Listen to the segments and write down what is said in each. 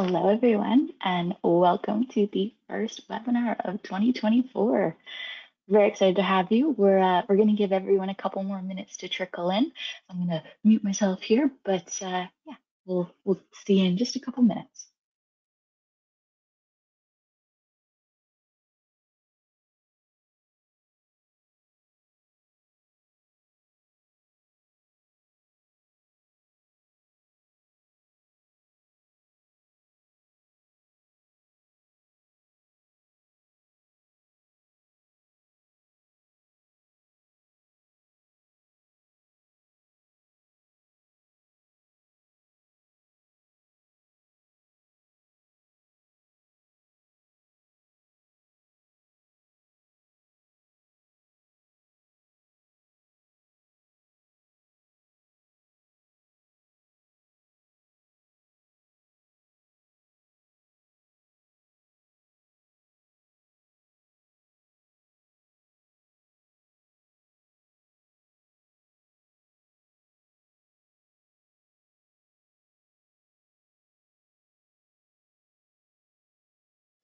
Hello, everyone, and welcome to the first webinar of 2024. Very excited to have you. We're going to give everyone a couple more minutes to trickle in. I'm going to mute myself here, but yeah, we'll see you in just a couple minutes.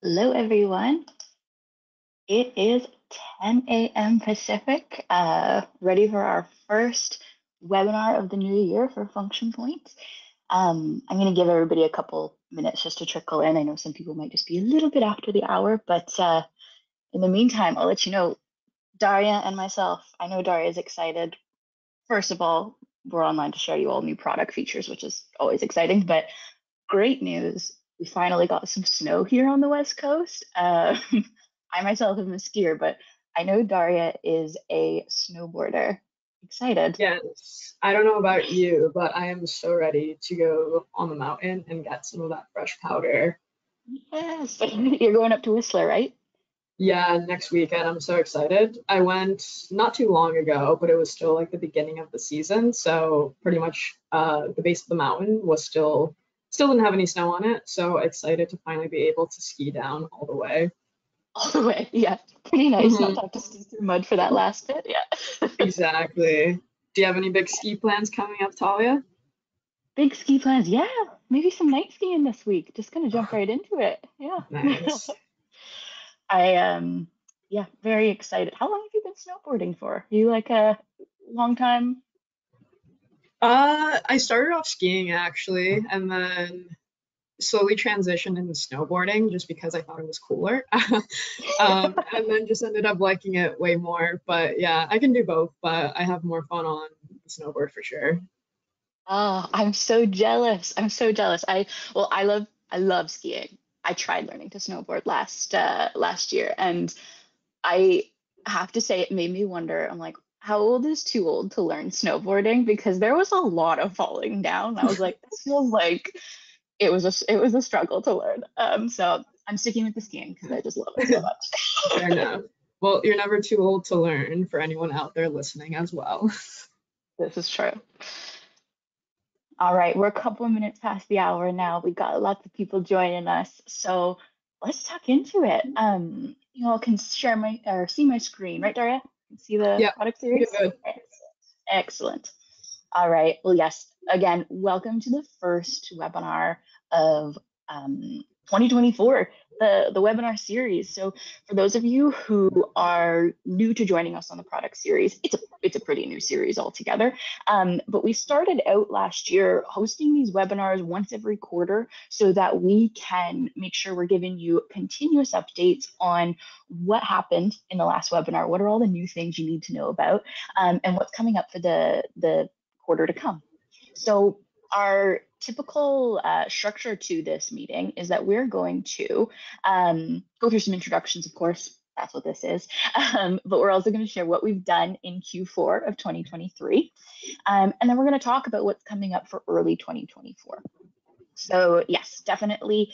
Hello, everyone. It is 10 a.m. Pacific, ready for our first webinar of the new year for Function Points. I'm going to give everybody a couple minutes just to trickle in. I know some people might just be a little bit after the hour, but in the meantime, I'll let you know, Daria and myself, I know Daria is excited. First of all, we're online to show you all new product features, which is always exciting, but great news. We finally got some snow here on the West Coast. I myself am a skier, but I know Daria is a snowboarder. Excited. Yes, I don't know about you, but I am so ready to go on the mountain and get some of that fresh powder. Yes, you're going up to Whistler, right? Yeah, next weekend, I'm so excited. I went not too long ago, but it was still like the beginning of the season, so pretty much the base of the mountain was still didn't have any snow on it, so excited to finally be able to ski down all the way. All the way. Yeah, pretty nice not to have to ski through mud for that last bit. Yeah. Exactly. Do you have any big ski plans coming up, Talia? Big ski plans. Yeah, maybe some night skiing this week. Just gonna jump right into it. Yeah. Nice. I yeah, very excited. How long have you been snowboarding for? You like a long time? I started off skiing actually, and then slowly transitioned into snowboarding just because I thought it was cooler. And then just ended up liking it way more. But yeah, I can do both, but I have more fun on the snowboard for sure. Oh, I'm so jealous. I'm so jealous. I love skiing. I tried learning to snowboard last year, and I have to say it made me wonder. I'm like, how old is too old to learn snowboarding? Because there was a lot of falling down. I was like, this feels like it was a struggle to learn. So I'm sticking with the skiing because I just love it so Fair much. enough. Well, you're never too old to learn for anyone out there listening as well. This is true. All right, we're a couple of minutes past the hour now. We got lots of people joining us, so let's tuck into it. You all can share my or see my screen, right, Daria? You can see the Yeah, product you're series. good. Excellent. All right. Well, yes. Again, welcome to the first webinar of 2024, the webinar series. So, for those of you who are new to joining us on the product series, it's a pretty new series altogether. But we started out last year hosting these webinars once every quarter so that we can make sure we're giving you continuous updates on what happened in the last webinar. What are all the new things you need to know about? And what's coming up for the quarter to come. So our typical structure to this meeting is that we're going to go through some introductions, of course. That's what this is. But we're also going to share what we've done in Q4 of 2023. And then we're going to talk about what's coming up for early 2024. So yes, definitely.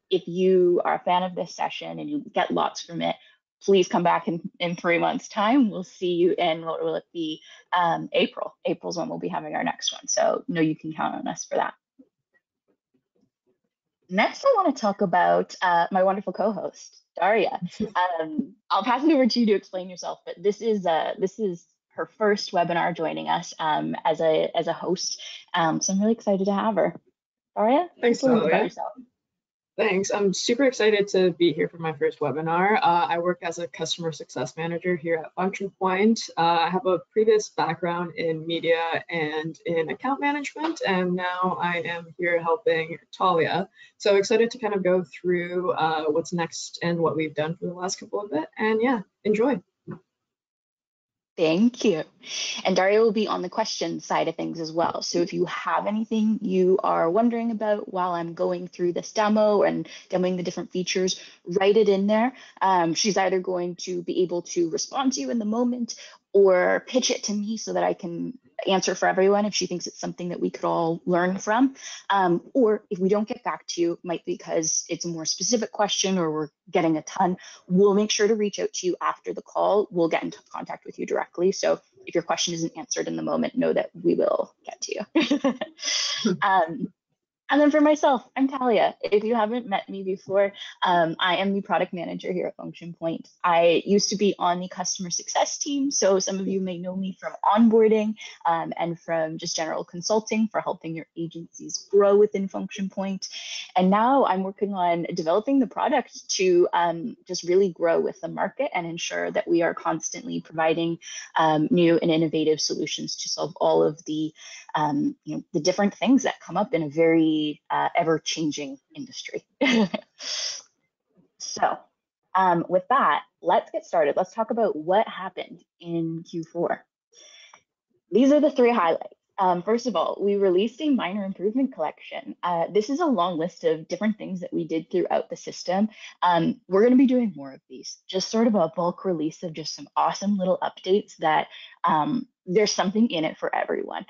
If you are a fan of this session and you get lots from it, please come back in 3 months' time. We'll see you in, what will it be? April. April's when we'll be having our next one. So no, you can count on us for that. Next, I want to talk about my wonderful co-host, Daria. I'll pass it over to you to explain yourself, but this is her first webinar joining us as a host. So I'm really excited to have her. Daria, Thanks, tell us about Talia. yourself. Thanks. I'm super excited to be here for my first webinar. I work as a customer success manager here at Function Point. I have a previous background in media and in account management, and now I am here helping Talia. So excited to kind of go through what's next and what we've done for the last couple of it. And yeah, enjoy. Thank you. And Daria will be on the question side of things as well. So if you have anything you are wondering about while I'm going through this demo and demoing the different features, write it in there. She's either going to be able to respond to you in the moment or pitch it to me so that I can answer for everyone if she thinks it's something that we could all learn from. Or if we don't get back to you, might be because it's a more specific question or we're getting a ton, we'll make sure to reach out to you after the call. We'll get in contact with you directly. So if your question isn't answered in the moment, know that we will get to you. And then for myself, I'm Talia. If you haven't met me before, I am the product manager here at Function Point. I used to be on the customer success team, so some of you may know me from onboarding and from just general consulting for helping your agencies grow within Function Point. And now I'm working on developing the product to just really grow with the market and ensure that we are constantly providing new and innovative solutions to solve all of the the different things that come up in a very ever-changing industry. So with that, let's get started. Let's talk about what happened in Q4. These are the three highlights. First of all, we released a minor improvement collection. This is a long list of different things that we did throughout the system. We're going to be doing more of these, just sort of a bulk release of just some awesome little updates that there's something in it for everyone.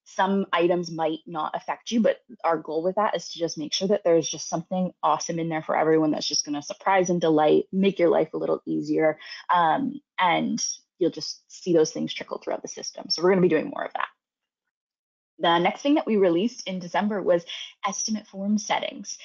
Some items might not affect you, but our goal with that is to just make sure that there's just something awesome in there for everyone that's just going to surprise and delight, make your life a little easier, and you'll just see those things trickle throughout the system. So we're going to be doing more of that. The next thing that we released in December was estimate form settings,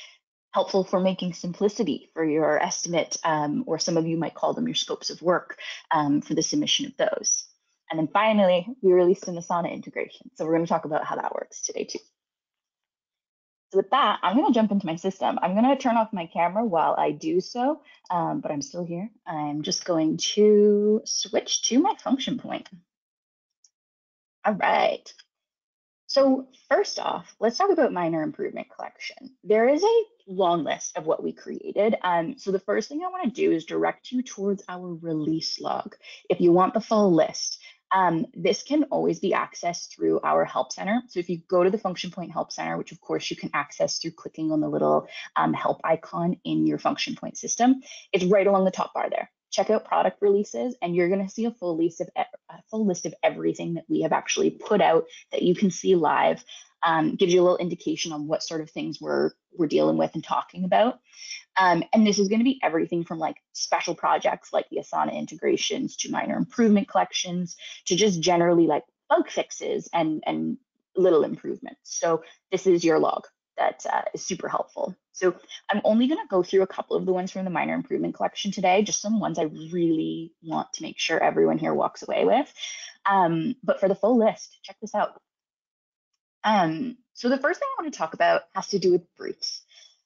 helpful for making simplicity for your estimate, or some of you might call them your scopes of work for the submission of those. And then finally, we released an Asana integration. So we're going to talk about how that works today too. So with that, I'm going to jump into my system. I'm going to turn off my camera while I do so, but I'm still here. I'm just going to switch to my function point. All right. So first off, let's talk about minor improvement collection. There is a long list of what we created. So the first thing I want to do is direct you towards our release log. If you want the full list, this can always be accessed through our help center. So if you go to the Function Point Help Center, which of course you can access through clicking on the little help icon in your Function Point system, it's right along the top bar there. Check out product releases, and you're going to see a full list of everything that we have actually put out that you can see live. Gives you a little indication on what sort of things we're dealing with and talking about. And this is going to be everything from like special projects like the Asana integrations to minor improvement collections to just generally like bug fixes and little improvements. So this is your log that is super helpful. So I'm only going to go through a couple of the ones from the minor improvement collection today, just some ones I really want to make sure everyone here walks away with. But for the full list, check this out. So the first thing I want to talk about has to do with briefs.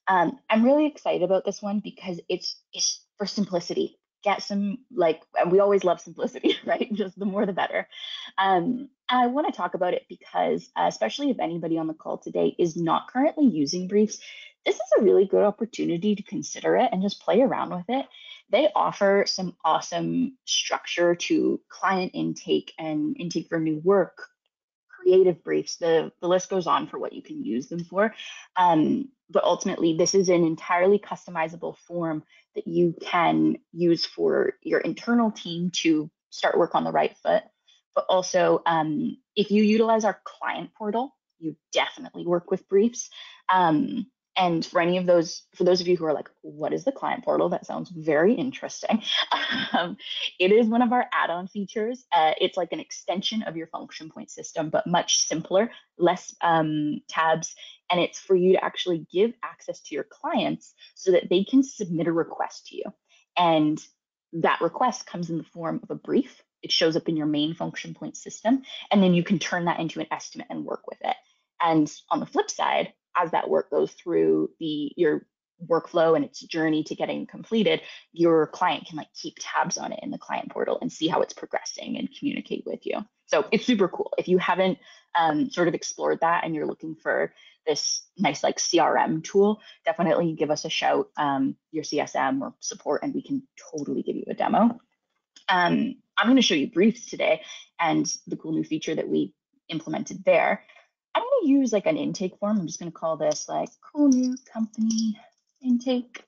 I'm really excited about this one because it's for simplicity. Get some, like, we always love simplicity, right? Just the more the better. I want to talk about it because, especially if anybody on the call today is not currently using briefs, this is a really good opportunity to consider it and just play around with it. They offer some awesome structure to client intake and intake for new work, creative briefs. The list goes on for what you can use them for. But ultimately, this is an entirely customizable form that you can use for your internal team to start work on the right foot. But also, if you utilize our client portal, you definitely work with briefs. And for those of you who are like, what is the client portal? That sounds very interesting. It is one of our add-on features. It's like an extension of your function point system, but much simpler, less tabs. And it's for you to actually give access to your clients so that they can submit a request to you. And that request comes in the form of a brief. It shows up in your main function point system, and then you can turn that into an estimate and work with it. And on the flip side, as that work goes through your workflow and its journey to getting completed, your client can like keep tabs on it in the client portal and see how it's progressing and communicate with you. So it's super cool. If you haven't sort of explored that and you're looking for this nice like CRM tool, definitely give us a shout, your CSM or support, and we can totally give you a demo. I'm going to show you briefs today and the cool new feature that we implemented there. I'm going to use like an intake form. I'm just going to call this like cool new company intake.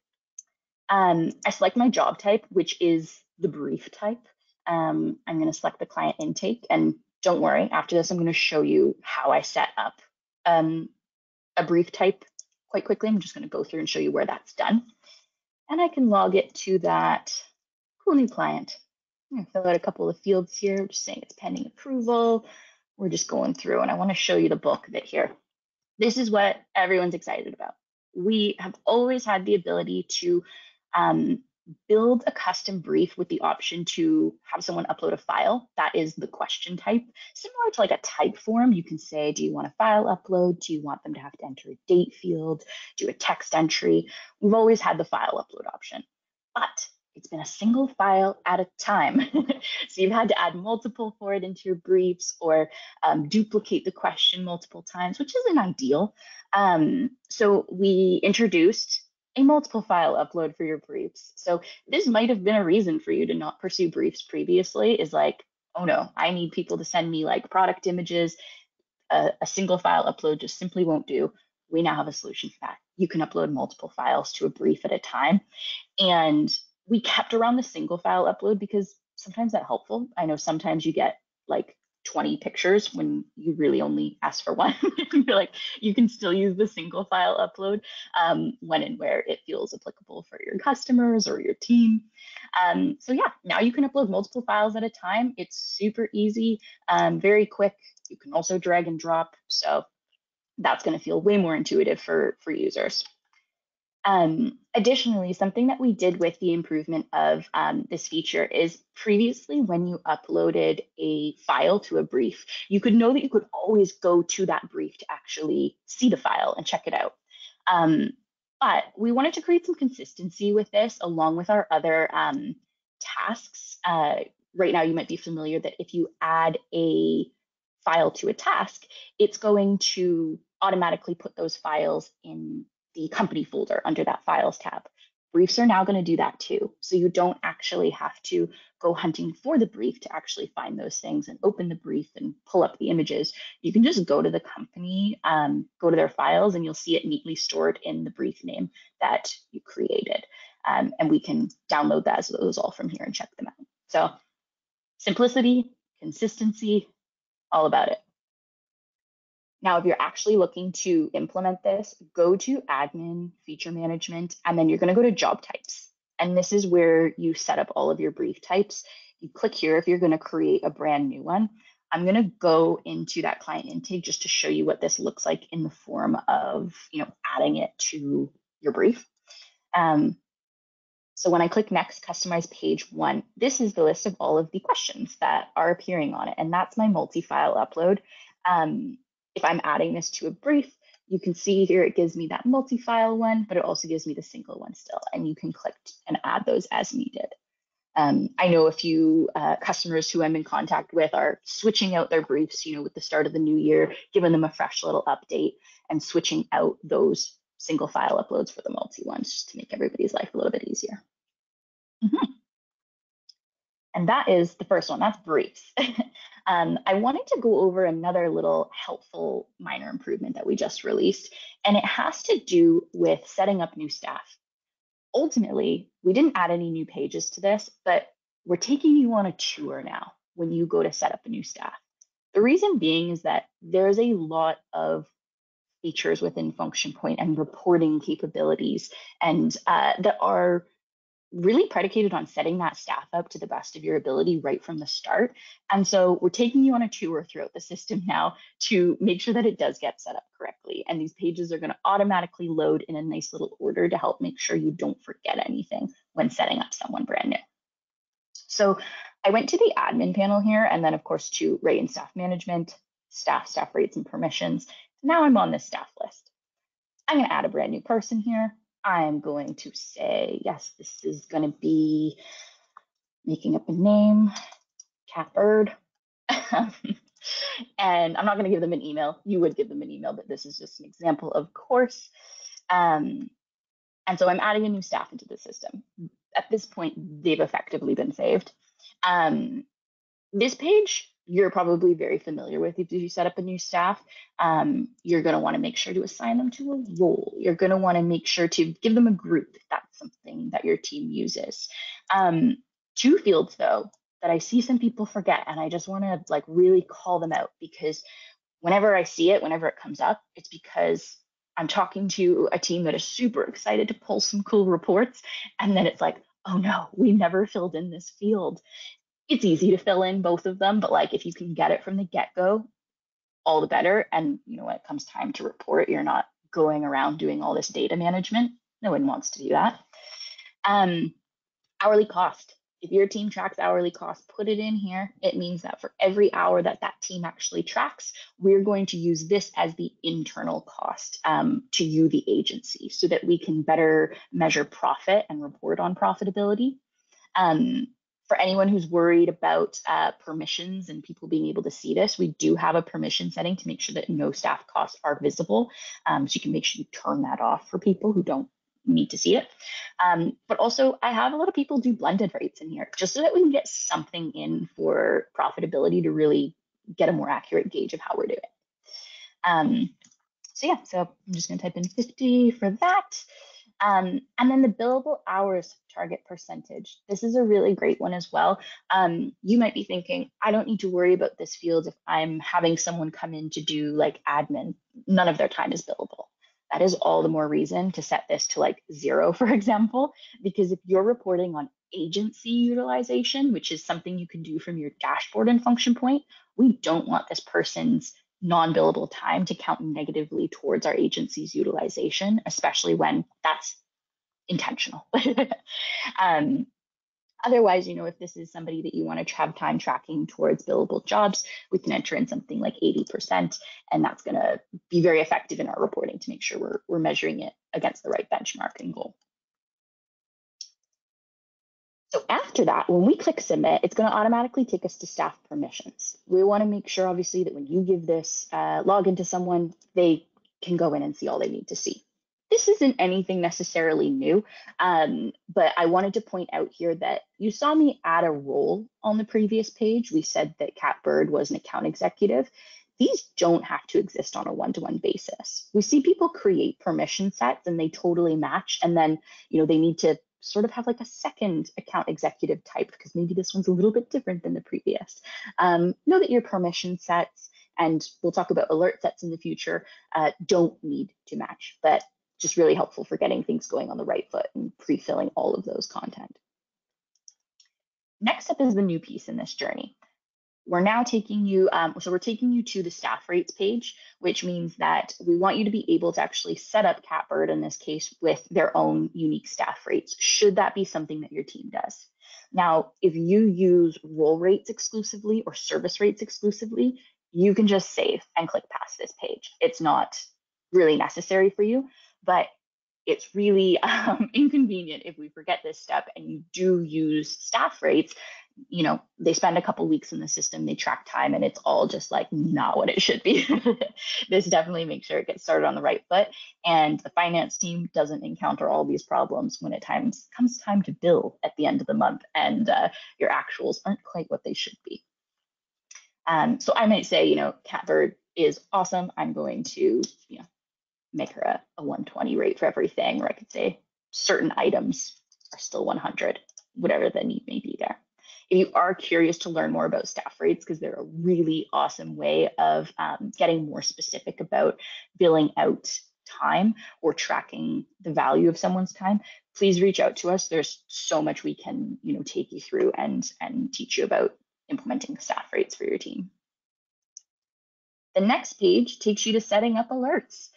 I select my job type, which is the brief type. I'm going to select the client intake, and don't worry, after this, I'm going to show you how I set up a brief type quite quickly. I'm just going to go through and show you where that's done. And I can log it to that cool new client. I'm going to fill out a couple of fields here, just saying it's pending approval. We're just going through, and I want to show you the bulk of it here. This is what everyone's excited about. We have always had the ability to build a custom brief with the option to have someone upload a file. That is the question type. Similar to like a type form, you can say, do you want a file upload? Do you want them to have to enter a date field? Do a text entry? We've always had the file upload option, but it's been a single file at a time. So you've had to add multiple for it into your briefs, or duplicate the question multiple times, which isn't ideal. So we introduced a multiple file upload for your briefs. So this might have been a reason for you to not pursue briefs previously, is like, oh no, I need people to send me like product images. A single file upload just simply won't do. We now have a solution for that. You can upload multiple files to a brief at a time. And we kept around the single file upload because sometimes that's helpful. I know sometimes you get like 20 pictures when you really only ask for one. You're like, you can still use the single file upload when and where it feels applicable for your customers or your team. So yeah, now you can upload multiple files at a time. It's super easy, very quick. You can also drag and drop. So that's going to feel way more intuitive for users. Additionally, something that we did with the improvement of this feature is previously when you uploaded a file to a brief, you could know that you could always go to that brief to actually see the file and check it out. But we wanted to create some consistency with this along with our other tasks. Right now, you might be familiar that if you add a file to a task, it's going to automatically put those files in the company folder under that files tab. Briefs are now going to do that too. So you don't actually have to go hunting for the brief to actually find those things and open the brief and pull up the images. You can just go to the company, go to their files, and you'll see it neatly stored in the brief name that you created. And we can download those all from here and check them out. So simplicity, consistency, all about it. Now, if you're actually looking to implement this, go to Admin, Feature Management, and then you're going to go to Job Types. And this is where you set up all of your brief types. You click here if you're going to create a brand new one. I'm going to go into that client intake just to show you what this looks like in the form of, adding it to your brief. So when I click Next, Customize Page 1, this is the list of all of the questions that are appearing on it, and that's my multi-file upload. If I'm adding this to a brief, you can see here it gives me that multi-file one, but it also gives me the single one still, and you can click and add those as needed. I know a few customers who I'm in contact with are switching out their briefs, with the start of the new year, giving them a fresh little update and switching out those single file uploads for the multi ones just to make everybody's life a little bit easier. And that is the first one, that's briefs. I wanted to go over another little helpful minor improvement that we just released, and it has to do with setting up new staff. Ultimately, we didn't add any new pages to this, but we're taking you on a tour now when you go to set up a new staff. The reason being is that there's a lot of features within Function Point and reporting capabilities and that are really predicated on setting that staff up to the best of your ability right from the start. And so we're taking you on a tour throughout the system now to make sure that it does get set up correctly. And these pages are going to automatically load in a nice little order to help make sure you don't forget anything when setting up someone brand new. So I went to the admin panel here, and then of course to rate and staff management, staff rates and permissions. Now I'm on this staff list. I'm going to add a brand new person here. I'm going to say, yes, this is going to be, making up a name, Catbird. And I'm not going to give them an email. You would give them an email, but this is just an example, of course. And so I'm adding a new staff into the system. At this point, they've effectively been saved. This page, you're probably very familiar with. If you set up a new staff, you're going to want to make sure to assign them to a role. You're going to want to make sure to give them a group if that's something that your team uses. Two fields, though, that I see some people forget, and I just want to like really call them out, because whenever I see it, whenever it comes up, it's because I'm talking to a team that is super excited to pull some cool reports, and then it's like, oh no, we never filled in this field. It's easy to fill in both of them, but like if you can get it from the get-go, all the better. And when it comes time to report, you're not going around doing all this data management. No one wants to do that. Hourly cost. If your team tracks hourly cost, put it in here. It means that for every hour that that team actually tracks, we're going to use this as the internal cost to you, the agency, so that we can better measure profit and report on profitability. For anyone who's worried about permissions and people being able to see this, we do have a permission setting to make sure that no staff costs are visible. So you can make sure you turn that off for people who don't need to see it. But also, I have a lot of people do blended rates in here, just so that we can get something in for profitability to really get a more accurate gauge of how we're doing. So I'm just going to type in 50 for that. And then the billable hours target percentage. This is a really great one as well. You might be thinking, I don't need to worry about this field if I'm having someone come in to do like admin. None of their time is billable. That is all the more reason to set this to like 0, for example, because if you're reporting on agency utilization, which is something you can do from your dashboard and function point, we don't want this person's non-billable time to count negatively towards our agency's utilization, especially when that's intentional. Otherwise, if this is somebody that you want to have time tracking towards billable jobs, we can enter in something like 80%, and that's going to be very effective in our reporting to make sure we're measuring it against the right benchmark and goal. So after that, when we click submit, it's going to automatically take us to staff permissions. We want to make sure, obviously, that when you give this login to someone, they can go in and see all they need to see. This isn't anything necessarily new, but I wanted to point out here that you saw me add a role on the previous page. We said that Catbird was an account executive. These don't have to exist on a one-to-one basis. We see people create permission sets and they totally match, and then they need to sort of have like a second account executive type because maybe this one's a little bit different than the previous. Know that your permission sets, and we'll talk about alert sets in the future, don't need to match, but just really helpful for getting things going on the right foot and pre-filling all of those content. Next up is the new piece in this journey. We're now taking you, we're taking you to the staff rates page, which means that we want you to be able to actually set up Catbird in this case with their own unique staff rates, should that be something that your team does. Now, if you use role rates exclusively or service rates exclusively, you can just save and click past this page. It's not really necessary for you, but it's really inconvenient if we forget this step and you do use staff rates. They spend a couple weeks in the system, they track time, and it's all just like not what it should be. This definitely makes sure it gets started on the right foot, and the finance team doesn't encounter all these problems when it comes time to bill at the end of the month and your actuals aren't quite what they should be. So I might say, Catbird is awesome. I'm going to, make her a 120 rate for everything, or I could say certain items are still 100, whatever the need may be there. If you are curious to learn more about staff rates, because they're a really awesome way of getting more specific about billing out time or tracking the value of someone's time, please reach out to us. There's so much we can, take you through and teach you about implementing staff rates for your team. The next page takes you to setting up alerts,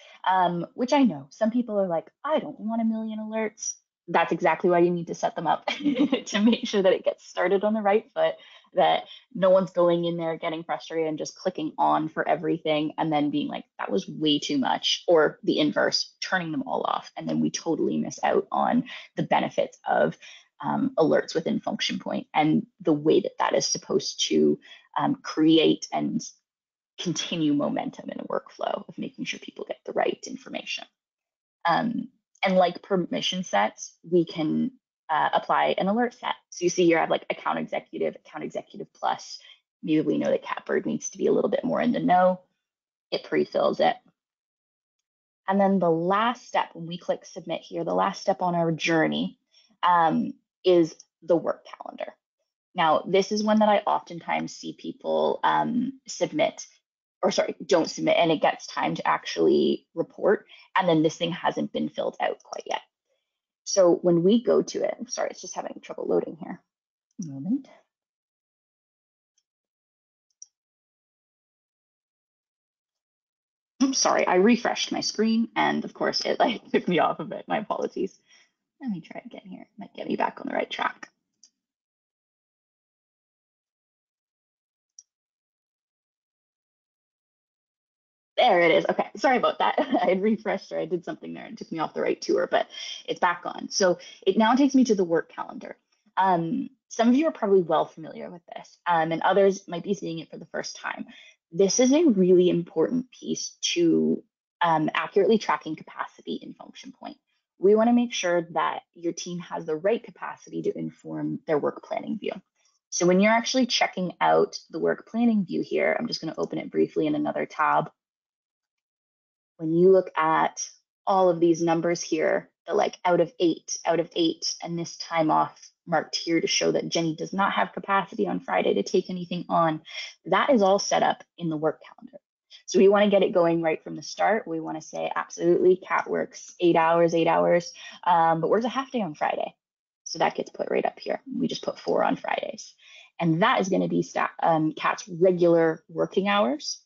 which I know some people are like, I don't want a million alerts. That's exactly why you need to set them up to make sure that it gets started on the right foot, that no one's going in there getting frustrated and just clicking on for everything and then being like, that was way too much, or the inverse, turning them all off. And then we totally miss out on the benefits of alerts within function point and the way that that is supposed to create and continue momentum in a workflow of making sure people get the right information. And like permission sets, we can apply an alert set. So you see here I have like account executive plus. Maybe we know that Catbird needs to be a little bit more in the know. It pre-fills it. And then the last step, when we click submit here, the last step on our journey is the work calendar. Now, this is one that I oftentimes see people don't submit, and it gets time to actually report, and then this thing hasn't been filled out quite yet. So when we go to it, I'm sorry, it's just having trouble loading here. A moment. Oops, sorry, I refreshed my screen, and of course it like took me off of it. My apologies. Let me try again here. It might get me back on the right track. There it is. Okay, sorry about that. I had refreshed or I did something there and took me off the right tour, but it's back on. So it now takes me to the work calendar. Some of you are probably well familiar with this, and others might be seeing it for the first time. This is a really important piece to accurately tracking capacity in function point. We want to make sure that your team has the right capacity to inform their work planning view. So when you're actually checking out the work planning view here, I'm just going to open it briefly in another tab. When you look at all of these numbers here, the like out of eight, and this time off marked here to show that Jenny does not have capacity on Friday to take anything on, that is all set up in the work calendar. So we want to get it going right from the start. We want to say, absolutely, Kat works 8 hours, but works a half day on Friday. So that gets put right up here. We just put 4 on Fridays. And that is going to be Kat's regular working hours.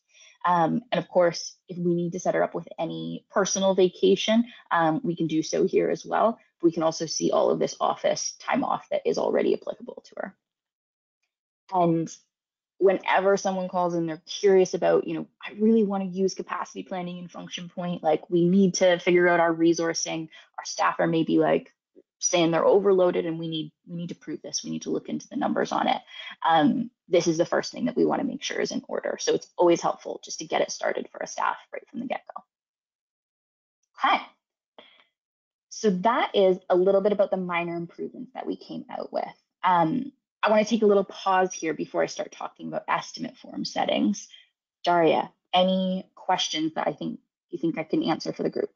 And of course, if we need to set her up with any personal vacation, we can do so here as well. We can also see all of this office time off that is already applicable to her. And whenever someone calls and they're curious about, I really want to use capacity planning in function point, like we need to figure out our resourcing, our staff are maybe like saying they're overloaded and we need to prove this. We need to look into the numbers on it. This is the first thing that we want to make sure is in order. So it's always helpful just to get it started for a staff right from the get-go. Okay. So that is a little bit about the minor improvements that we came out with. I want to take a little pause here before I start talking about estimate form settings. Daria, any questions that you think I can answer for the group?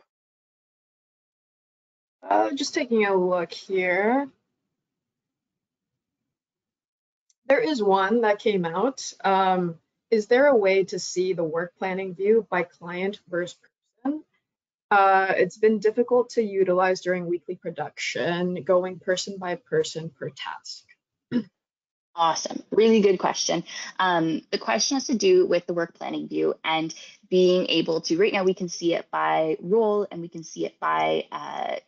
Just taking a look here. There is one that came out. Is there a way to see the work planning view by client versus person? It's been difficult to utilize during weekly production, going person by person per task. Awesome. Really good question. The question has to do with the work planning view and being able to, right now we can see it by role and we can see it by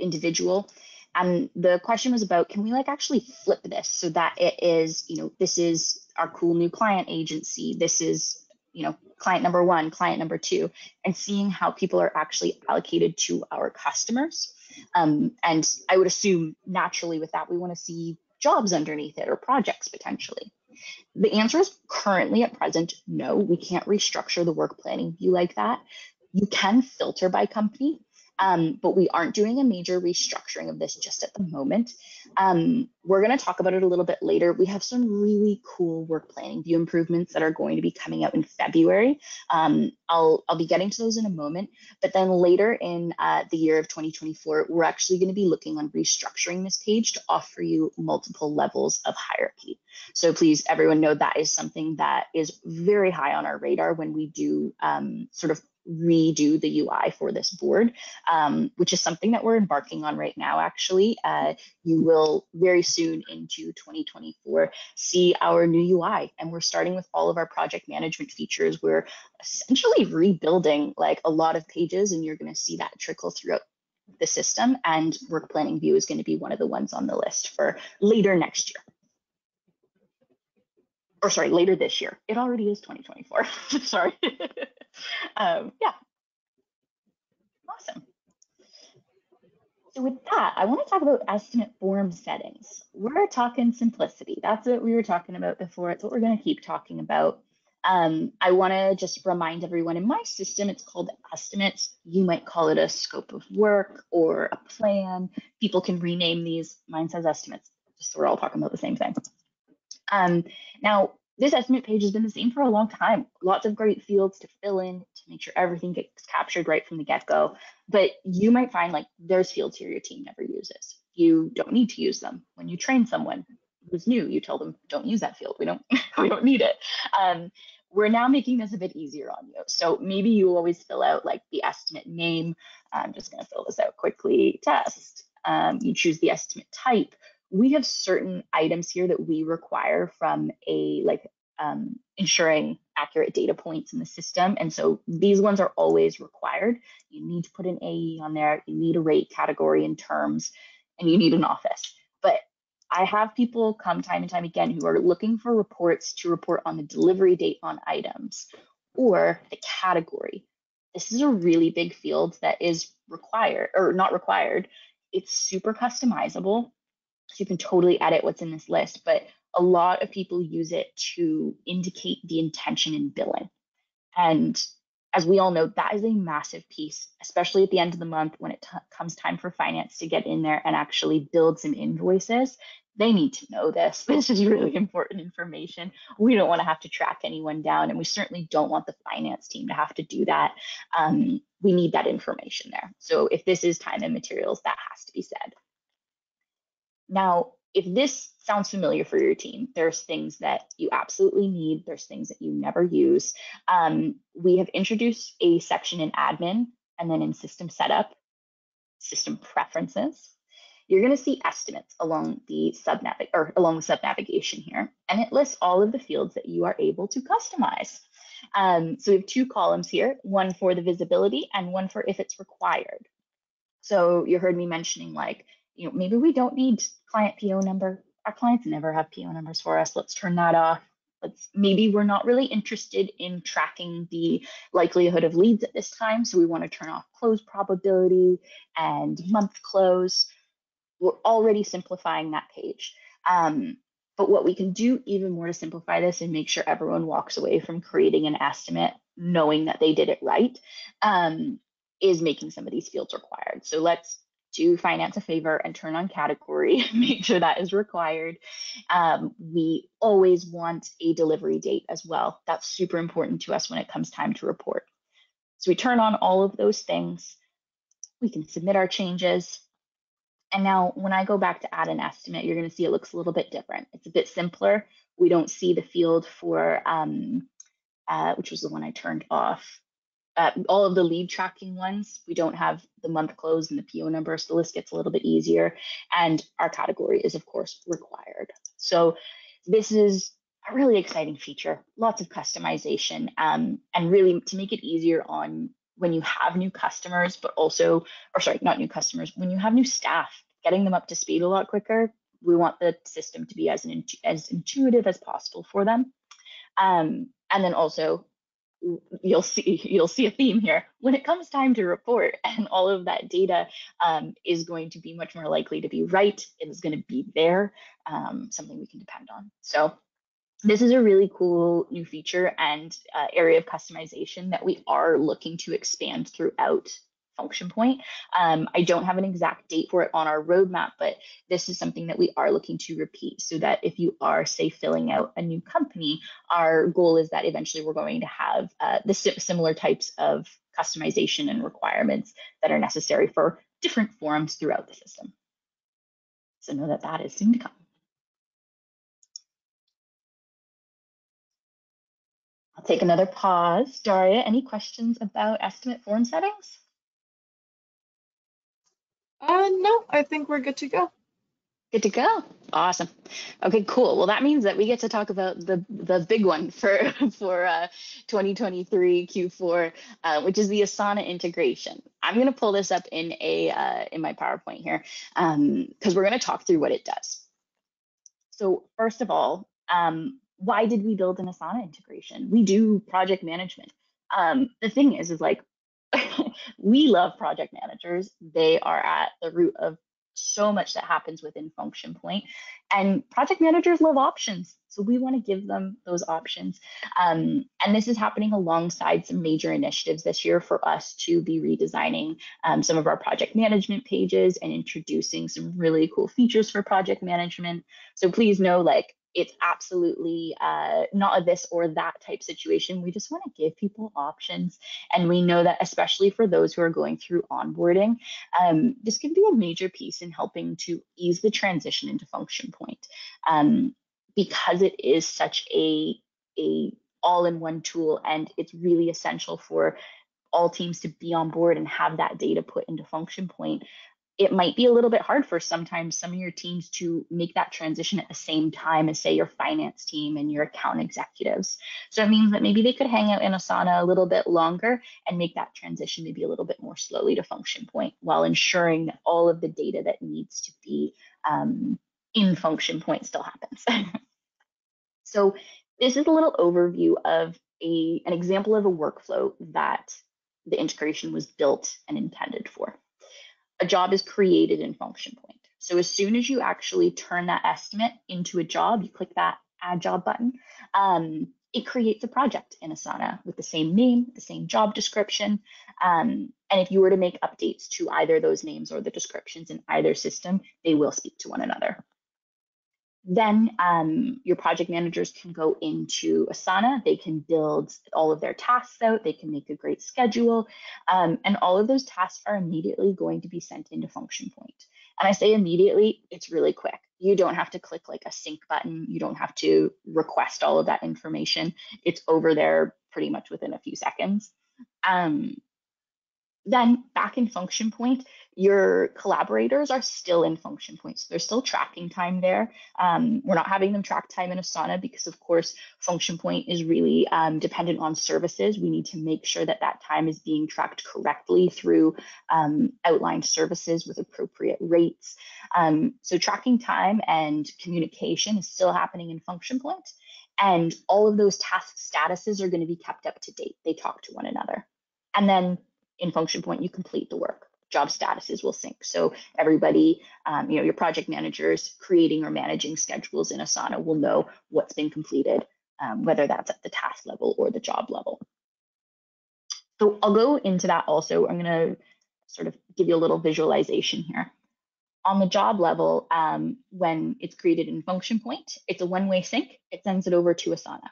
individual. And the question was about, can we like actually flip this so that it is, this is our cool new client agency. This is, client number 1, client number 2, and seeing how people are actually allocated to our customers. And I would assume naturally with that, we want to see jobs underneath it or projects potentially. The answer is currently at present, no, we can't restructure the work planning view like that. You can filter by company, but we aren't doing a major restructuring of this just at the moment. We're going to talk about it a little bit later. We have some really cool work planning view improvements that are going to be coming out in February. I'll be getting to those in a moment, but then later in the year of 2024, we're actually going to be looking on restructuring this page to offer you multiple levels of hierarchy. So please, everyone know that is something that is very high on our radar when we do sort of redo the UI for this board, which is something that we're embarking on right now, actually. You will very soon into 2024 see our new UI, and we're starting with all of our project management features. We're essentially rebuilding like a lot of pages, and you're going to see that trickle throughout the system, and work planning view is going to be one of the ones on the list for later next year. later this year. It already is 2024. Sorry. Yeah, awesome. So with that, I want to talk about estimate form settings. We're talking simplicity. That's what we were talking about before. It's what we're going to keep talking about. I want to just remind everyone in my system, it's called estimates. You might call it a scope of work or a plan. People can rename these. Mine says estimates, just so we're all talking about the same thing. Now, this estimate page has been the same for a long time. Lots of great fields to fill in to make sure everything gets captured right from the get-go. But you might find like there's fields here your team never uses. You don't need to use them. When you train someone who's new, you tell them don't use that field. We don't need it. We're now making this a bit easier on you. So maybe you always fill out like the estimate name. I'm just going to fill this out quickly. Test. You choose the estimate type. We have certain items here that we require from ensuring accurate data points in the system. And so these ones are always required. You need to put an AE on there, you need a rate category in terms, and you need an office. But I have people come time and time again who are looking for reports to report on the delivery date on items or the category. This is a really big field that is required or not required. It's super customizable. So you can totally edit what's in this list, but a lot of people use it to indicate the intention in billing. And as we all know, that is a massive piece, especially at the end of the month when it comes time for finance to get in there and actually build some invoices. They need to know this. This is really important information. We don't want to have to track anyone down, and we certainly don't want the finance team to have to do that. We need that information there. So if this is time and materials, that has to be said. Now, if this sounds familiar for your team, there's things that you absolutely need, there's things that you never use. We have introduced a section in admin and then in system setup, system preferences. You're going to see estimates along the sub-navigation here, and it lists all of the fields that you are able to customize. So we have two columns here, one for the visibility and one for if it's required. So you heard me mentioning like, maybe we don't need client PO number. Our clients never have PO numbers for us. Let's turn that off. Maybe we're not really interested in tracking the likelihood of leads at this time. So we want to turn off close probability and month close. We're already simplifying that page. But what we can do even more to simplify this and make sure everyone walks away from creating an estimate knowing that they did it right is making some of these fields required. So let's do finance a favor and turn on category, make sure that is required. We always want a delivery date as well. That's super important to us when it comes time to report. So we turn on all of those things. We can submit our changes. And now when I go back to add an estimate, you're going to see it looks a little bit different. It's a bit simpler. We don't see the field for, which was the one I turned off. All of the lead tracking ones, we don't have the month close and the PO number, so the list gets a little bit easier. And our category is, of course, required. So this is a really exciting feature, lots of customization, and really to make it easier on when you have new customers, but also, or sorry, not new customers, when you have new staff, getting them up to speed a lot quicker. We want the system to be as intuitive as possible for them. And then also, you'll see a theme here. When it comes time to report and all of that data is going to be much more likely to be right, it is going to be there, something we can depend on. So this is a really cool new feature and area of customization that we are looking to expand throughout Function Point. I don't have an exact date for it on our roadmap, but this is something that we are looking to repeat so that if you are, say, filling out a new company, our goal is that eventually we're going to have the similar types of customization and requirements that are necessary for different forms throughout the system. So know that that is soon to come. I'll take another pause. Daria, any questions about estimate form settings? No, I think we're good to go. Good to go. Awesome. Okay, cool. Well, that means that we get to talk about the big one for 2023 Q4, which is the Asana integration. I'm going to pull this up in my PowerPoint here because we're going to talk through what it does. So first of all, why did we build an Asana integration? We do project management. The thing is like, we love project managers. They are at the root of so much that happens within Function Point. And project managers love options. So we want to give them those options. And this is happening alongside some major initiatives this year for us to be redesigning some of our project management pages and introducing some really cool features for project management. So please know, like, it's absolutely not a this or that type situation. We just want to give people options. And we know that, especially for those who are going through onboarding, this can be a major piece in helping to ease the transition into Function Point, because it is such a all-in-one tool, and it's really essential for all teams to be on board and have that data put into Function Point. It might be a little bit hard for sometimes some of your teams to make that transition at the same time as, say, your finance team and your account executives. So it means that maybe they could hang out in Asana a little bit longer and make that transition maybe a little bit more slowly to Function Point, while ensuring that all of the data that needs to be in Function Point still happens. So this is a little overview of an example of a workflow that the integration was built and intended for. A job is created in Function Point. So as soon as you actually turn that estimate into a job, you click that Add Job button, it creates a project in Asana with the same name, the same job description. And if you were to make updates to either those names or the descriptions in either system, they will speak to one another. Then your project managers can go into Asana. They can build all of their tasks out. They can make a great schedule. And all of those tasks are immediately going to be sent into Function Point. And I say immediately, it's really quick. You don't have to click like a sync button. You don't have to request all of that information. It's over there pretty much within a few seconds. Then back in Function Point, your collaborators are still in Function Point. So they're still tracking time there. We're not having them track time in Asana because, of course, Function Point is really dependent on services. We need to make sure that that time is being tracked correctly through outlined services with appropriate rates. So tracking time and communication is still happening in Function Point. And all of those task statuses are going to be kept up to date. They talk to one another. And then in Function Point, you complete the work. Job statuses will sync. So everybody, your project managers creating or managing schedules in Asana will know what's been completed, whether that's at the task level or the job level. So I'll go into that also. I'm going to sort of give you a little visualization here. On the job level, when it's created in Function Point, it's a one-way sync. It sends it over to Asana.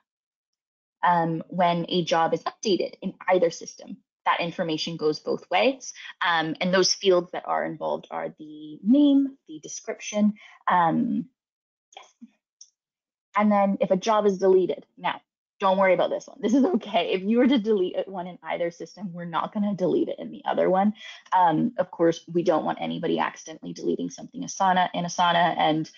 When a job is updated in either system, that information goes both ways. And those fields that are involved are the name, the description. Yes. And then if a job is deleted, now, don't worry about this one. This is okay. If you were to delete one in either system, we're not going to delete it in the other one. Of course, we don't want anybody accidentally deleting something in Asana and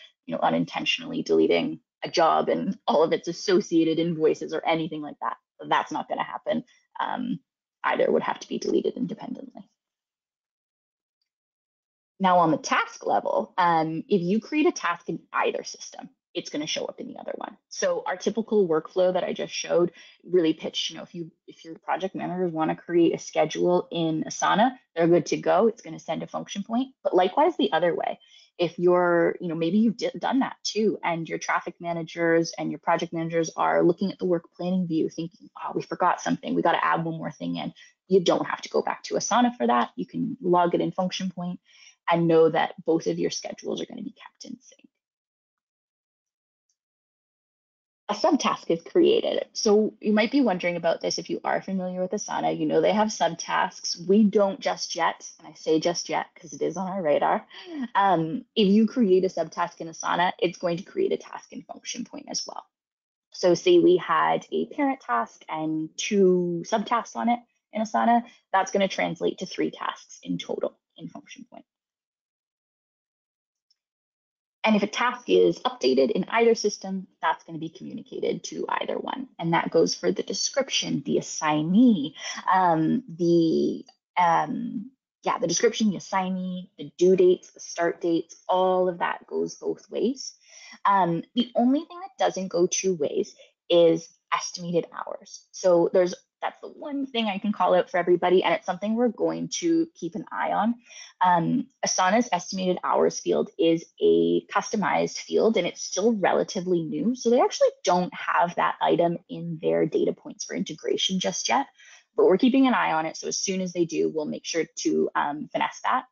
unintentionally deleting a job and all of its associated invoices or anything like that. That's not going to happen. Either would have to be deleted independently. Now on the task level, if you create a task in either system, it's going to show up in the other one. So our typical workflow that I just showed really pitched, if your project managers want to create a schedule in Asana, they're good to go. It's going to send a Function Point. But likewise, the other way, if you're, maybe you've done that too, and your traffic managers and your project managers are looking at the work planning view thinking, oh, we forgot something. We got to add one more thing in. You don't have to go back to Asana for that. You can log it in Function Point and know that both of your schedules are going to be kept in sync. A subtask is created. So you might be wondering about this if you are familiar with Asana. They have subtasks. We don't just yet, and I say just yet because it is on our radar. If you create a subtask in Asana, it's going to create a task in Function Point as well. So say we had a parent task and 2 subtasks on it in Asana, that's going to translate to 3 tasks in total in Function Point. And if a task is updated in either system, that's going to be communicated to either one. And that goes for the description, the assignee, yeah, the description, the assignee, the due dates, the start dates, all of that goes both ways. The only thing that doesn't go two ways is estimated hours. So that's the one thing I can call out for everybody, and it's something we're going to keep an eye on. Asana's estimated hours field is a customized field, and it's still relatively new. So they actually don't have that item in their data points for integration just yet, but we're keeping an eye on it. So as soon as they do, we'll make sure to finesse that.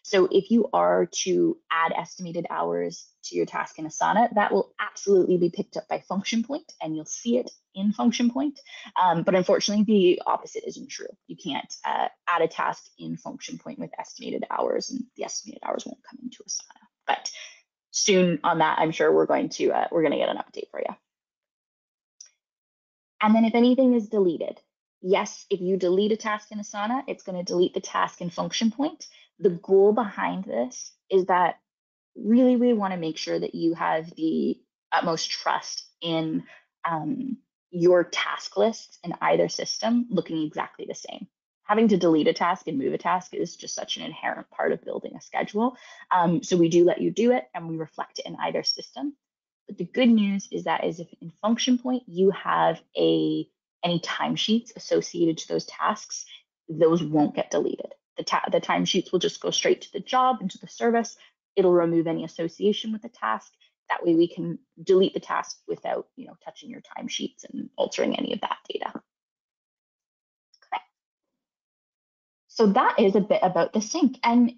So if you are to add estimated hours to your task in Asana, that will absolutely be picked up by function point, and you'll see it in function point. But unfortunately, the opposite isn't true. You can't add a task in function point with estimated hours, and the estimated hours won't come into Asana. But soon on that, I'm sure we're going to get an update for you. And then if anything is deleted, yes, if you delete a task in Asana, it's going to delete the task in function point. The goal behind this is that really we want to make sure that you have the utmost trust in your task lists in either system looking exactly the same. Having to delete a task and move a task is just such an inherent part of building a schedule. So we do let you do it, and we reflect it in either system. But the good news is that if in function point you have any timesheets associated to those tasks, those won't get deleted. The timesheets will just go straight to the job, into the service. It'll remove any association with the task. That way we can delete the task without, touching your timesheets and altering any of that data. Okay. So that is a bit about the sync. And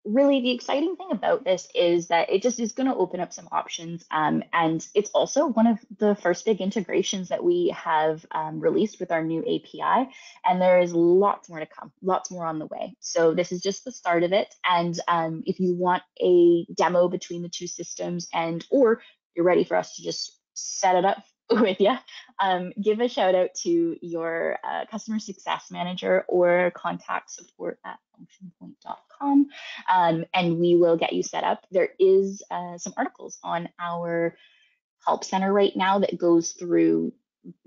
really the exciting thing about this is that it just is going to open up some options. And it's also one of the first big integrations that we have released with our new API. And there is lots more to come, lots more on the way. So this is just the start of it. And if you want a demo between the two systems, or you're ready for us to just set it up with you, give a shout out to your customer success manager or contact support at functionpoint.com, and we will get you set up. There is some articles on our help center right now that goes through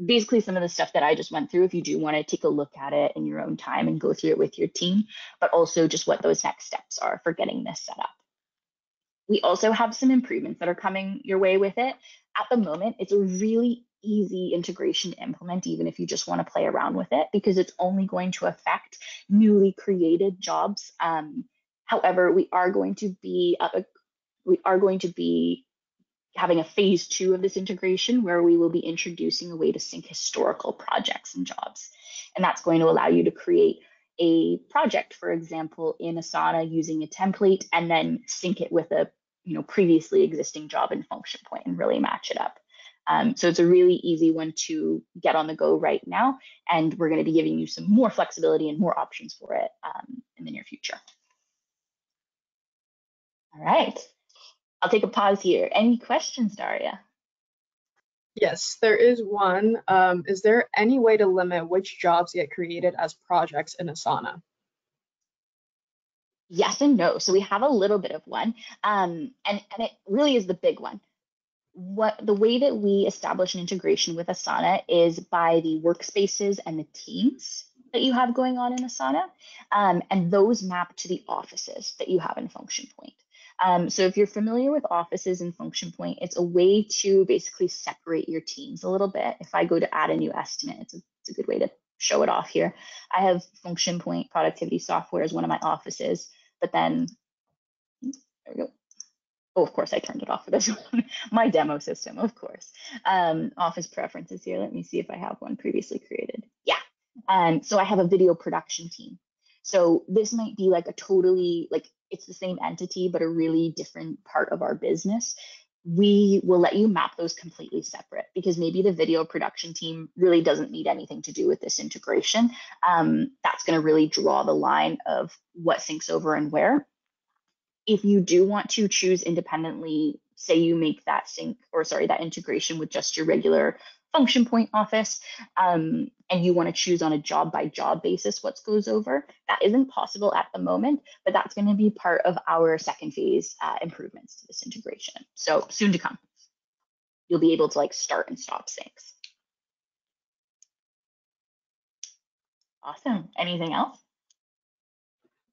basically some of the stuff that I just went through, if you do want to take a look at it in your own time and go through it with your team, but also just what those next steps are for getting this set up. We also have some improvements that are coming your way with it. At the moment, it's a really easy integration to implement, even if you just want to play around with it, because it's only going to affect newly created jobs. However, we are going to be having a phase 2 of this integration where we will be introducing a way to sync historical projects and jobs. And that's going to allow you to create a project, for example, in Asana using a template, and then sync it with a previously existing job in function point and really match it up. So it's a really easy one to get on the go right now, and we're going to be giving you some more flexibility and more options for it in the near future. All right, I'll take a pause here. Any questions, Daria? Yes, there is one. Is there any way to limit which jobs get created as projects in Asana? Yes and no. So we have a little bit of one, and it really is the big one. The way that we establish an integration with Asana is by the workspaces and the teams that you have going on in Asana, and those map to the offices that you have in function point. So if you're familiar with offices in function point, it's a way to basically separate your teams a little bit. If I go to add a new estimate, it's a good way to show it off here. I have function point productivity software as one of my offices, but then there we go. Oh, of course, I turned it off for this one. My demo system, of course. Office preferences here. Let me see if I have one previously created. Yeah. So I have a video production team. So this might be like it's the same entity, but a really different part of our business. We will let you map those completely separate, because maybe the video production team really doesn't need anything to do with this integration. That's going to really draw the line of what syncs over and where. If you do want to choose independently, say you make that that integration with just your regular function point office, and you want to choose on a job by job basis what goes over, that isn't possible at the moment, but that's going to be part of our second phase improvements to this integration. So soon to come, you'll be able to start and stop syncs. Awesome. Anything else?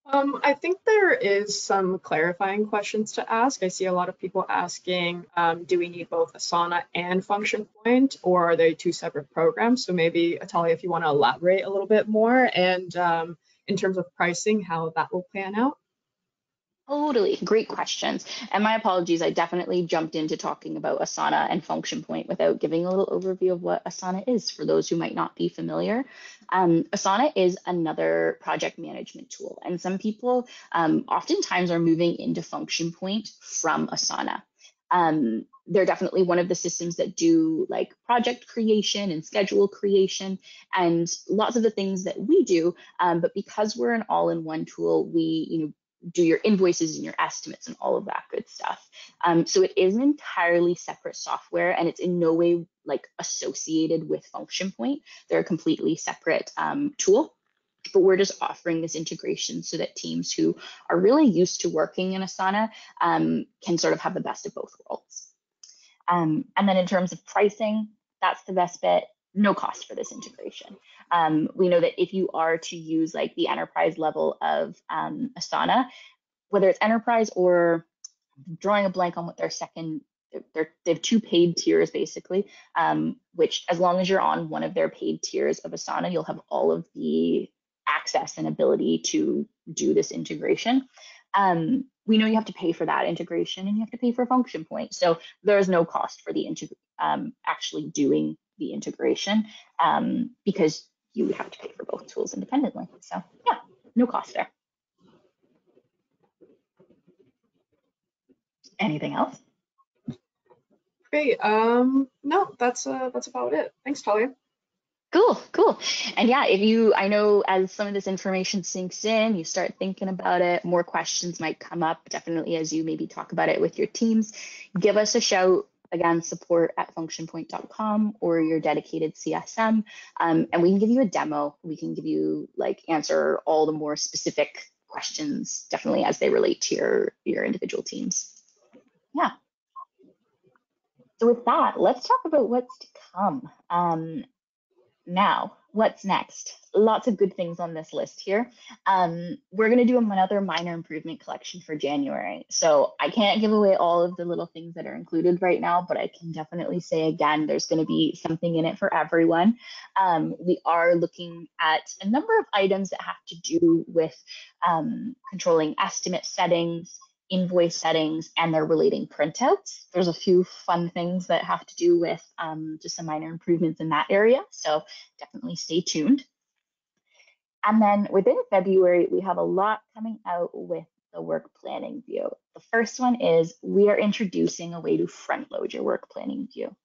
I think there is some clarifying questions to ask. I see a lot of people asking, do we need both Asana and Function Point, or are they two separate programs? So maybe, Atalia, if you want to elaborate a little bit more, and in terms of pricing, how that will pan out. Totally. Great questions. And my apologies, I definitely jumped into talking about Asana and Function Point without giving a little overview of what Asana is for those who might not be familiar. Asana is another project management tool, and some people oftentimes are moving into Function Point from Asana. They're definitely one of the systems that do like project creation and schedule creation and lots of the things that we do. But because we're an all-in-one tool, we, do your invoices and your estimates and all of that good stuff. So it is an entirely separate software, and it's in no way like associated with Function Point. They're a completely separate tool, but we're just offering this integration so that teams who are really used to working in Asana can sort of have the best of both worlds. And then in terms of pricing, that's the best bit. No cost for this integration. We know that if you are to use like the enterprise level of Asana, whether it's enterprise or drawing a blank on what their second, they have two paid tiers basically, which as long as you're on one of their paid tiers of Asana, you'll have all of the access and ability to do this integration. We know you have to pay for that integration and you have to pay for Function Point. So there's no cost for the actually doing the integration because you would have to pay for both tools independently. So yeah, no cost there. Anything else? Great. No, that's about it. Thanks, Talia. Cool, cool. And yeah, I know as some of this information sinks in, you start thinking about it, more questions might come up, definitely as you maybe talk about it with your teams. Give us a shout, again, support@functionpoint.com or your dedicated CSM, and we can give you a demo. We can give you answer all the more specific questions, definitely as they relate to your individual teams. Yeah. So with that, let's talk about what's to come. Now, what's next? Lots of good things on this list here. We're going to do another minor improvement collection for January. So I can't give away all of the little things that are included right now, but I can definitely say again, there's going to be something in it for everyone. We are looking at a number of items that have to do with controlling estimate settings, invoice settings, and their relating printouts. There's a few fun things that have to do with just some minor improvements in that area. So definitely stay tuned. And then within February, we have a lot coming out with the work planning view. The first one is we are introducing a way to front load your work planning view.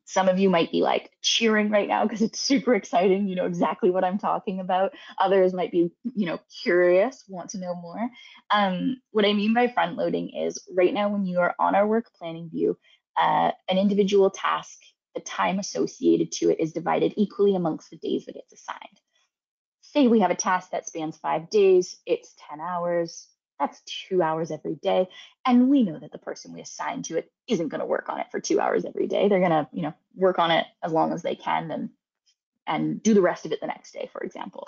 Some of you might be like cheering right now because it's super exciting. You know exactly what I'm talking about. Others might be, curious, want to know more. What I mean by front loading is right now when you are on our work planning view, an individual task, the time associated to it is divided equally amongst the days that it's assigned. Say we have a task that spans 5 days, it's 10 hours, that's 2 hours every day. And we know that the person we assign to it isn't going to work on it for 2 hours every day. They're going to, work on it as long as they can and do the rest of it the next day, for example.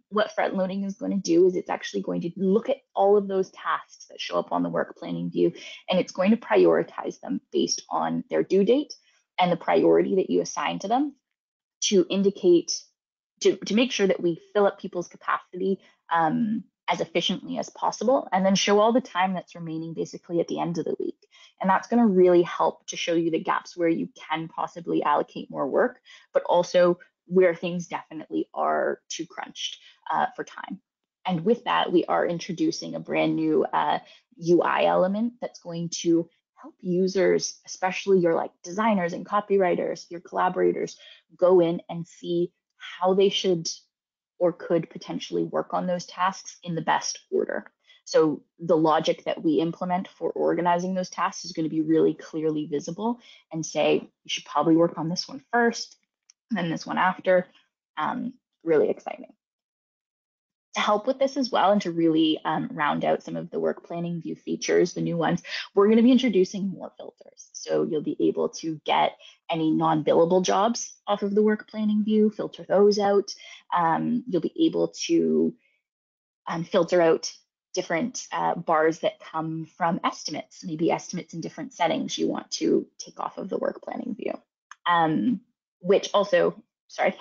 What front loading is going to do is it's actually going to look at all of those tasks that show up on the work planning view, and it's going to prioritize them based on their due date and the priority that you assign to them to indicate to make sure that we fill up people's capacity as efficiently as possible, and then show all the time that's remaining basically at the end of the week. And that's going to really help to show you the gaps where you can possibly allocate more work, but also where things definitely are too crunched for time. And with that, we are introducing a brand new UI element that's going to help users, especially your designers and copywriters, your collaborators, go in and see how they should or could potentially work on those tasks in the best order. So the logic that we implement for organizing those tasks is going to be really clearly visible and say, you should probably work on this one first, and then this one after. Really exciting. To help with this as well and to really round out some of the work planning view features, the new ones, we're going to be introducing more filters. So you'll be able to get any non-billable jobs off of the work planning view, filter those out. You'll be able to filter out different bars that come from estimates, maybe estimates in different settings you want to take off of the work planning view. Which also, sorry,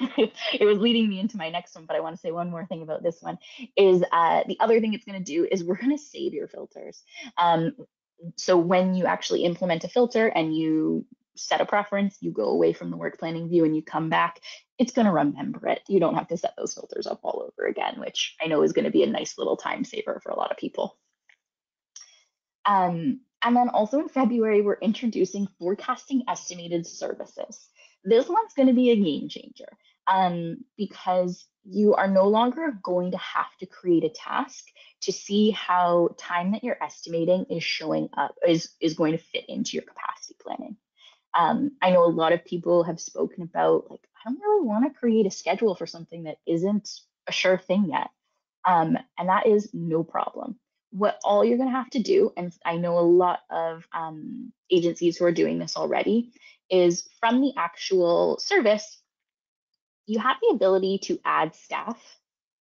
it was leading me into my next one, but I want to say one more thing about this one is the other thing it's going to do is we're going to save your filters. So when you actually implement a filter and you set a preference, you go away from the work planning view and you come back, it's going to remember it. You don't have to set those filters up all over again, which I know is going to be a nice little time saver for a lot of people. And then also in February, we're introducing forecasting estimated services. This one's going to be a game changer because you are no longer going to have to create a task to see how time that you're estimating is showing up, is going to fit into your capacity planning. I know a lot of people have spoken about, like, I don't really want to create a schedule for something that isn't a sure thing yet. And that is no problem. What all you're going to have to do, and I know a lot of agencies who are doing this already, is from the actual service, you have the ability to add staff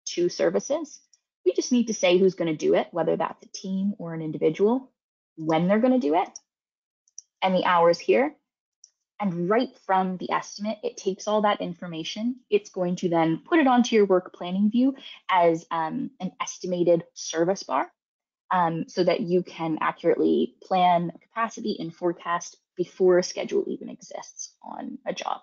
to services. We just need to say who's going to do it, whether that's a team or an individual, when they're going to do it, and the hours here. And right from the estimate, it takes all that information. It's going to then put it onto your work planning view as an estimated service bar so that you can accurately plan capacity and forecast before a schedule even exists on a job.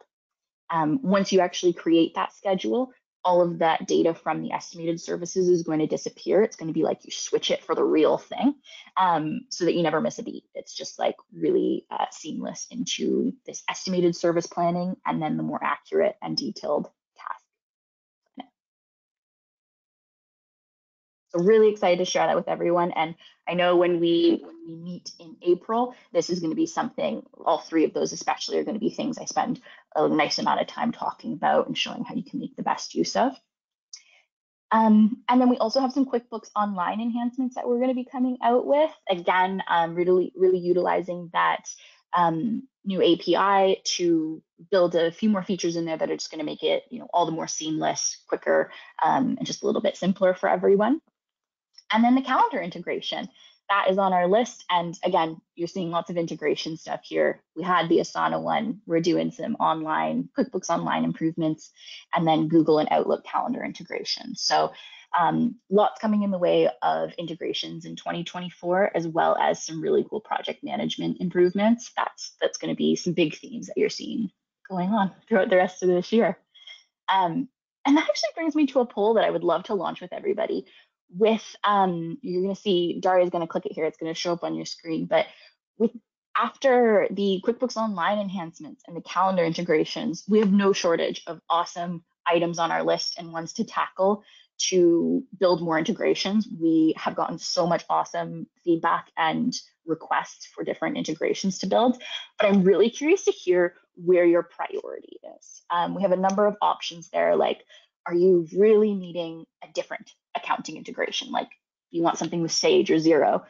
Once you actually create that schedule, all of that data from the estimated services is going to disappear. It's going to be like you switch it for the real thing so that you never miss a beat. It's just like really seamless into this estimated service planning and then the more accurate and detailed task. So really excited to share that with everyone. And I know when we meet in April, this is going to be something, all three of those especially are going to be things I spend a nice amount of time talking about and showing how you can make the best use of. And then we also have some QuickBooks Online enhancements that we're going to be coming out with. Again, really utilizing that new API to build a few more features in there that are just going to make it, all the more seamless, quicker, and just a little bit simpler for everyone. And then the calendar integration, that is on our list. And again, you're seeing lots of integration stuff here. We had the Asana one. We're doing some QuickBooks Online improvements, and then Google and Outlook calendar integration. So lots coming in the way of integrations in 2024, as well as some really cool project management improvements. That's going to be some big themes that you're seeing going on throughout the rest of this year. And that actually brings me to a poll that I would love to launch with everybody. You're going to see, Daria's going to click it here, it's going to show up on your screen, but after the QuickBooks Online enhancements and the calendar integrations, we have no shortage of awesome items on our list and ones to tackle to build more integrations. We have gotten so much awesome feedback and requests for different integrations to build, but I'm really curious to hear where your priority is. We have a number of options there, like, are you really needing a different accounting integration? Like, you want something with Sage or Xero,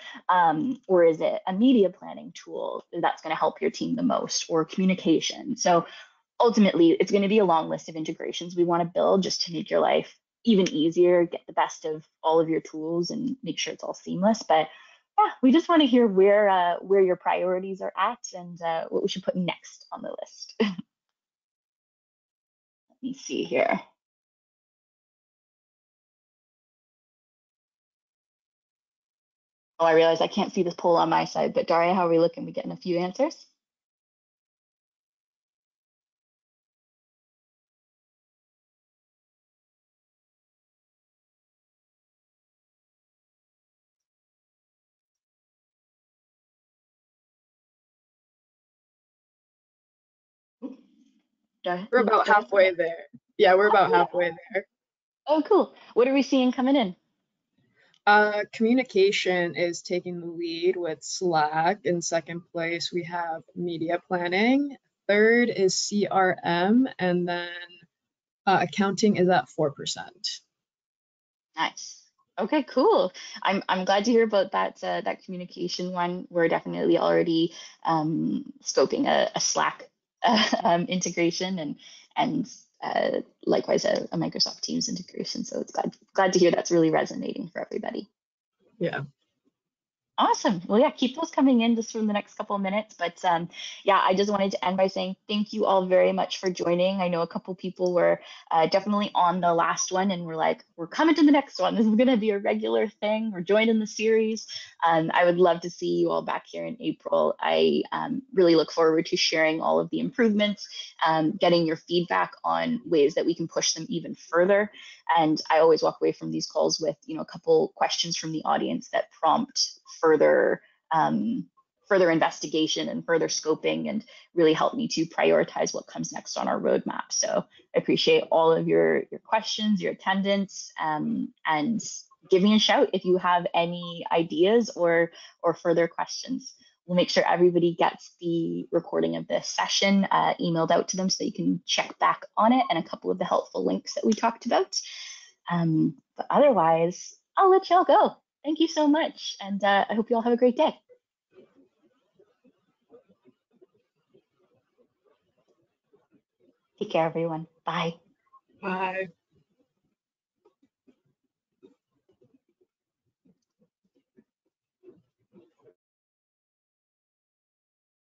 or is it a media planning tool that's going to help your team the most, or communication? So ultimately, it's going to be a long list of integrations we want to build just to make your life even easier, get the best of all of your tools, and make sure it's all seamless. But yeah, we just want to hear where your priorities are at and what we should put next on the list. Let me see here. Oh, I realize I can't see this poll on my side, but Daria, how are we looking? We getting a few answers? Daria, We're about halfway there. Yeah, we're about halfway there. Oh, cool. What are we seeing coming in? Communication is taking the lead with Slack. In second place, we have media planning. Third is CRM, and then accounting is at 4%. Nice. Okay, cool. I'm glad to hear about that communication one. We're definitely already scoping a Slack integration, and likewise a Microsoft Teams integration. So it's glad to hear that's really resonating for everybody. Yeah. Awesome. Well, yeah, keep those coming in just from the next couple of minutes. But yeah, I just wanted to end by saying thank you all very much for joining. I know a couple people were definitely on the last one and we're like, we're coming to the next one. This is going to be a regular thing. We're joining the series. I would love to see you all back here in April. I really look forward to sharing all of the improvements, getting your feedback on ways that we can push them even further. And I always walk away from these calls with, a couple questions from the audience that prompt further investigation and further scoping, and really help me to prioritize what comes next on our roadmap. So I appreciate all of your questions, your attendance, and give me a shout if you have any ideas or further questions. We'll make sure everybody gets the recording of this session emailed out to them so you can check back on it, and a couple of the helpful links that we talked about. But otherwise, I'll let y'all go. Thank you so much, and I hope you all have a great day. Take care, everyone. Bye. Bye.